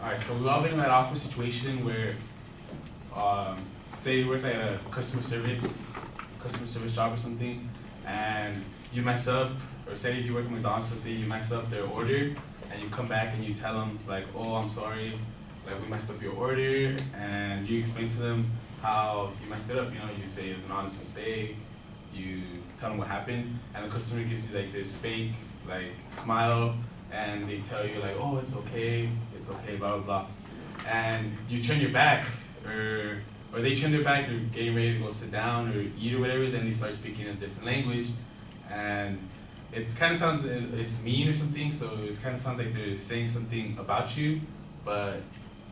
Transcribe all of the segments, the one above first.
Alright, so we've all been in that awkward situation where, say you work at a customer service job or something, and you mess up, or say if you work at McDonald's or something, you mess up their order, and you come back and you tell them like, oh, I'm sorry, like we messed up your order, and you explain to them how you messed it up. You know, you say it was an honest mistake, you tell them what happened, and the customer gives you like this fake like smile, and they tell you like, oh, it's okay, blah blah blah, and you turn your back, or they turn their back, they're getting ready to go sit down or eat or whatever, and they start speaking a different language, and it kind of sounds it's mean or something, so it kind of sounds like they're saying something about you, but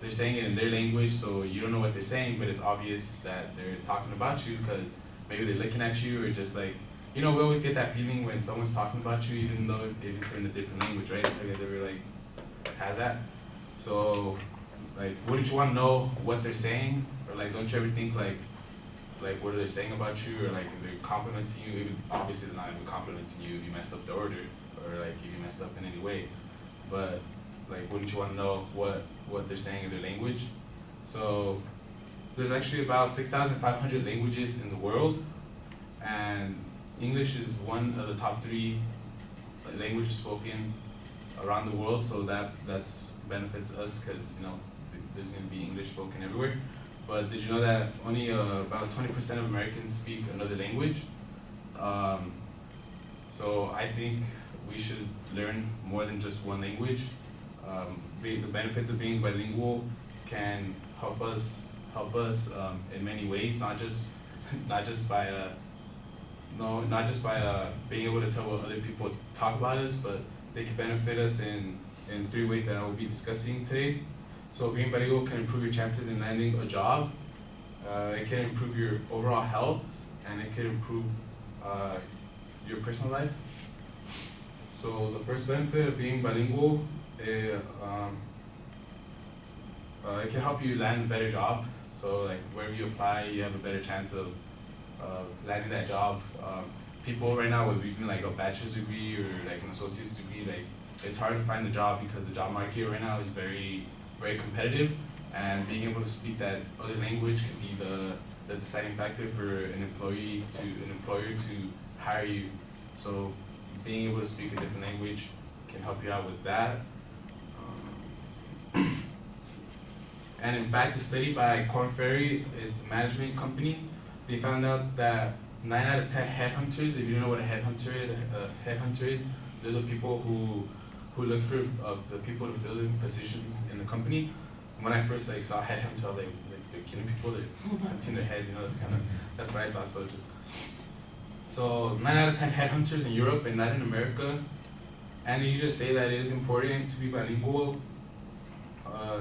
they're saying it in their language, so you don't know what they're saying, but it's obvious that they're talking about you because maybe they're looking at you or just like, you know, we always get that feeling when someone's talking about you, even though if it's in a different language, right? Have you guys ever like had that? So, like, wouldn't you want to know what they're saying, or like, don't you ever think like what are they saying about you, or like if they're complimenting you? Even, obviously, they're not even complimenting you if you messed up the order, or like if you messed up in any way. But like, wouldn't you want to know what they're saying in their language? So, there's actually about 6,500 languages in the world, and English is one of the top 3 languages spoken around the world. So that's benefits us because you know there's going to be English spoken everywhere. But did you know that only about 20% of Americans speak another language? So I think we should learn more than just one language. The benefits of being bilingual can help us in many ways, not just by being able to tell what other people talk about us, but they can benefit us in 3 ways that I will be discussing today. So being bilingual can improve your chances in landing a job, it can improve your overall health, and it can improve your personal life. So the first benefit of being bilingual, it can help you land a better job. So like wherever you apply, you have a better chance of landing that job. People right now with even like a bachelor's degree or like an associate's degree, like it's hard to find a job because the job market right now is very, very competitive, and being able to speak that other language can be the deciding factor for an employer to hire you. So being able to speak a different language can help you out with that. And in fact, a study by Korn Ferry, it's a management company, they found out that 9 out of 10 headhunters, if you don't know what a headhunter is, they're the people who look for the people to fill in positions in the company. When I first like saw headhunter, I was like they're killing people, they're hunting their heads, you know, that's what I thought. So 9 out of 10 headhunters in Europe and not in America, and you just say that it is important to be bilingual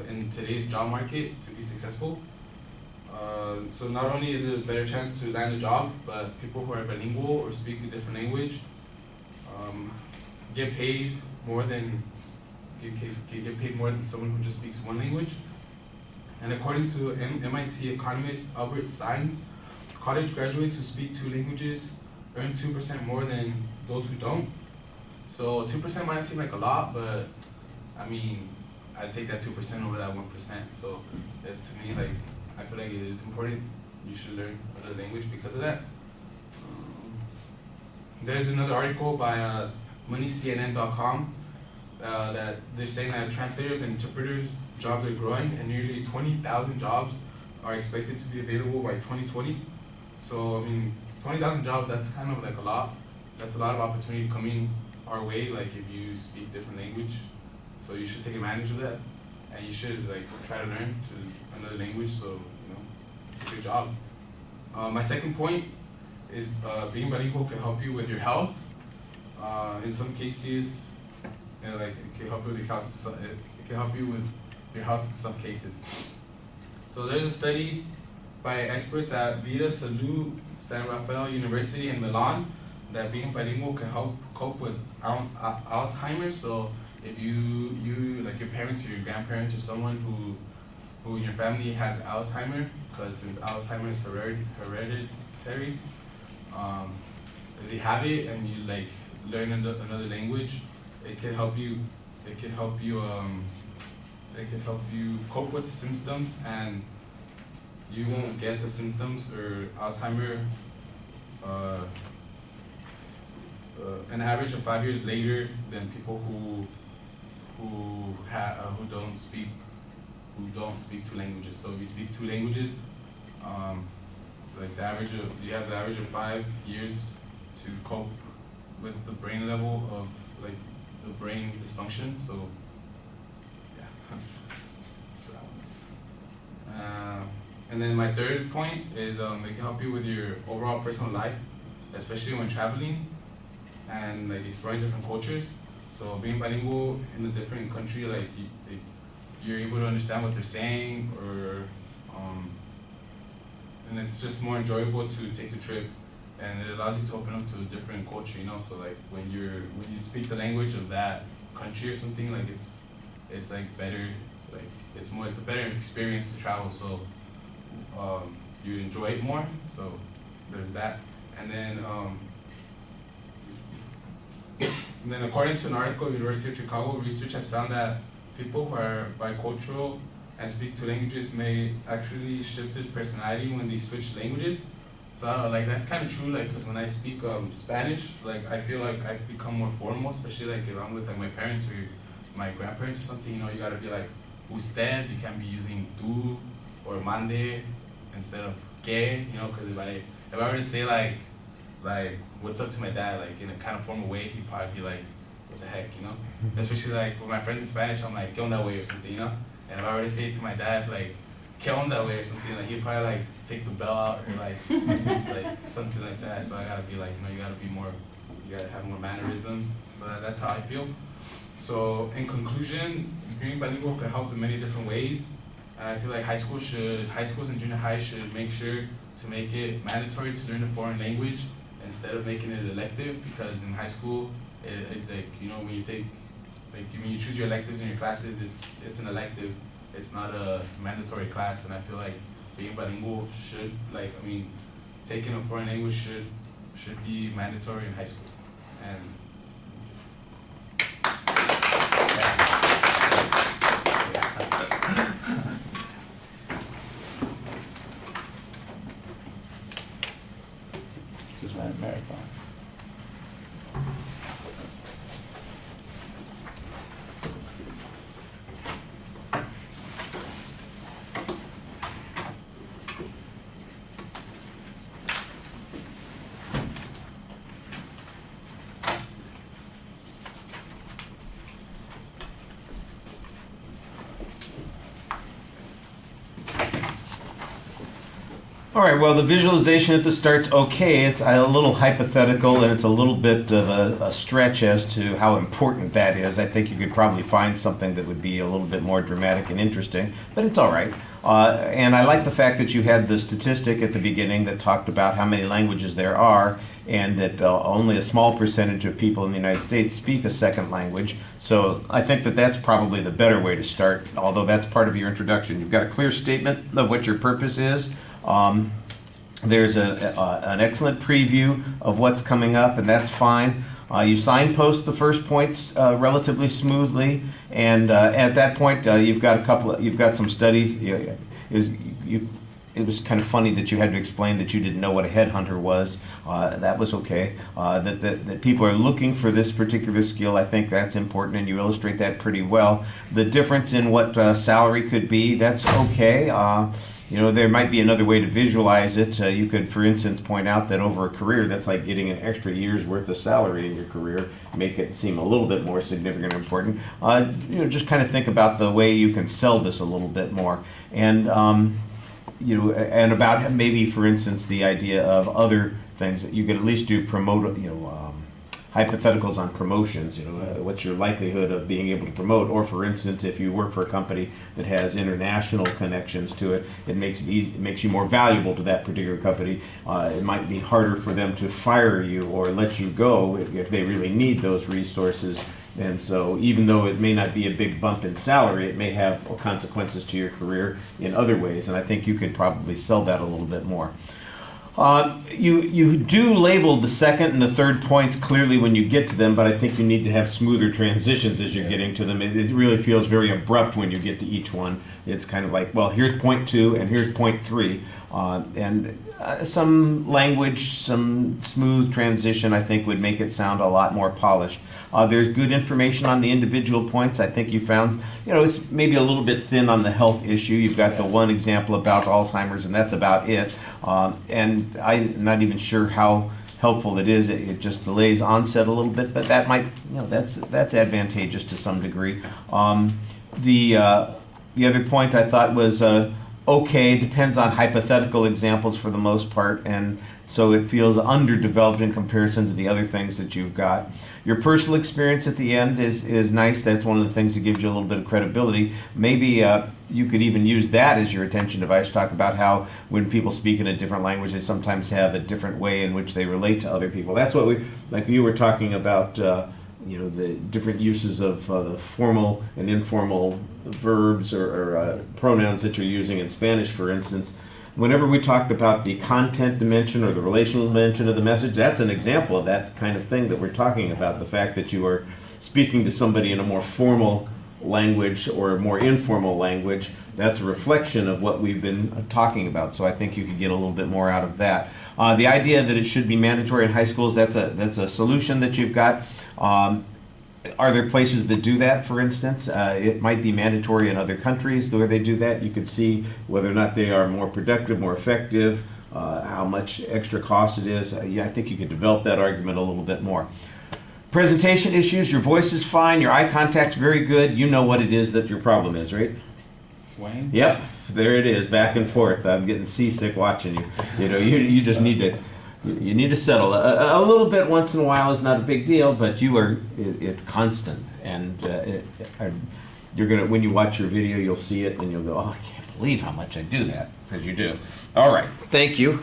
in today's job market to be successful. So not only is it a better chance to land a job, but people who are bilingual or speak a different language get paid more than someone who just speaks one language. And according to MIT economist Albert Sines, college graduates who speak 2 languages earn 2% more than those who don't. So 2% might seem like a lot, but I mean, I'd take that 2% over that 1%. So to me, like, I feel like it is important. You should learn another language because of that. There's another article by MoneyCNN.com that they're saying that translators and interpreters jobs are growing, and nearly 20,000 jobs are expected to be available by 2020. So I mean, 20,000 jobs, that's kind of like a lot. That's a lot of opportunity coming our way, like if you speak different language. So you should take advantage of that, and you should like try to learn another language. So you know, it's a good job. My second point is being bilingual can help you with your health. In some cases, you know, like it can help you with your health. It can help you with your health in some cases. So there's a study by experts at Vita Salute San Rafael University in Milan that being bilingual can help cope with Alzheimer's. So if you like your parents or your grandparents or someone who in your family has Alzheimer, because since Alzheimer is hereditary, if they have it and you like learn another language, it can help you it can help you cope with the symptoms, and you won't get the symptoms or Alzheimer an average of 5 years later than people who don't speak 2 languages. So if you speak 2 languages, like you have the average of 5 years to cope with the brain level of like the brain dysfunction. So yeah, that's that one. And then my third point is it can help you with your overall personal life, especially when traveling and like exploring different cultures. So being bilingual in a different country, like you're able to understand what they're saying, or and it's just more enjoyable to take the trip, and it allows you to open up to a different culture, you know. So like when you speak the language of that country or something, like it's like better, like it's a better experience to travel. So you enjoy it more. So there's that, and then according to an article, University of Chicago, research has found that people who are bicultural and speak 2 languages may actually shift their personality when they switch languages. So like that's kind of true, like because when I speak Spanish, like I feel like I become more formal, especially like if I'm with like my parents or my grandparents or something. You know, you gotta be like usted. You can't be using tú or mande instead of que. You know, because if I were to say like what's up to my dad, like in a kind of formal way, he'd probably be like, what the heck, you know? Especially like with my friends in Spanish, I'm like, que onda way or something, you know? And if I were to say it to my dad, like, que onda way or something, like he'd probably like take the bell out or like like something like that. So I gotta be like, you gotta have more mannerisms. So that's how I feel. So in conclusion, being bilingual can help in many different ways. And I feel like high schools and junior high should make sure to make it mandatory to learn a foreign language instead of making it elective, because in high school, it's like, you know, when you choose your electives in your classes, it's an elective. It's not a mandatory class, and I feel like being bilingual taking a foreign language should be mandatory in high school. And just ran a marathon. All right, well, the visualization at the start's okay. It's a little hypothetical, and it's a little bit of a stretch as to how important that is. I think you could probably find something that would be a little bit more dramatic and interesting, but it's all right. And I like the fact that you had the statistic at the beginning that talked about how many languages there are, and that only a small percentage of people in the United States speak a second language. So I think that that's probably the better way to start, although that's part of your introduction. You've got a clear statement of what your purpose is. There's an excellent preview of what's coming up, and that's fine. You signpost the first points relatively smoothly, and at that point, you've got some studies. It was kind of funny that you had to explain that you didn't know what a headhunter was. That was okay. That people are looking for this particular skill, I think that's important, and you illustrate that pretty well. The difference in what salary could be, that's okay. There might be another way to visualize it. You could, for instance, point out that over a career, that's like getting an extra year's worth of salary in your career, make it seem a little bit more significant or important. Just kind of think about the way you can sell this a little bit more. And, and about maybe, for instance, the idea of other things that you could at least do hypotheticals on promotions. What's your likelihood of being able to promote? Or for instance, if you work for a company that has international connections to it, it makes you more valuable to that particular company. It might be harder for them to fire you or let you go if they really need those resources. And so even though it may not be a big bump in salary, it may have consequences to your career in other ways. And I think you could probably sell that a little bit more. You do label the second and the third points clearly when you get to them, but I think you need to have smoother transitions as you're getting to them. It really feels very abrupt when you get to each one. It's kind of like, well, here's point 2 and here's point 3. Some language, some smooth transition, I think, would make it sound a lot more polished. There's good information on the individual points. I think you found, it's maybe a little bit thin on the health issue. You've got the one example about Alzheimer's, and that's about it. And I'm not even sure how helpful it is. It just delays onset a little bit, but that might, that's advantageous to some degree. The other point I thought was okay, depends on hypothetical examples for the most part, and so it feels underdeveloped in comparison to the other things that you've got. Your personal experience at the end is nice. That's one of the things that gives you a little bit of credibility. Maybe you could even use that as your attention device. Talk about how when people speak in a different language, they sometimes have a different way in which they relate to other people. That's what like you were talking about, the different uses of the formal and informal verbs or pronouns that you're using in Spanish, for instance. Whenever we talked about the content dimension or the relational dimension of the message, that's an example of that kind of thing that we're talking about. The fact that you are speaking to somebody in a more formal language or a more informal language, that's a reflection of what we've been talking about. So I think you could get a little bit more out of that. The idea that it should be mandatory in high schools, that's a solution that you've got. Are there places that do that, for instance? It might be mandatory in other countries where they do that. You could see whether or not they are more productive, more effective, how much extra cost it is. I think you could develop that argument a little bit more. Presentation issues, your voice is fine, your eye contact's very good. You know what it is that your problem is, right? Swaying? Yep, there it is, back and forth. I'm getting seasick watching you. You just need to... You need to settle. A little bit once in a while is not a big deal, but it's constant. And you're gonna, when you watch your video, you'll see it and you'll go, oh, I can't believe how much I do that, because you do. All right, thank you.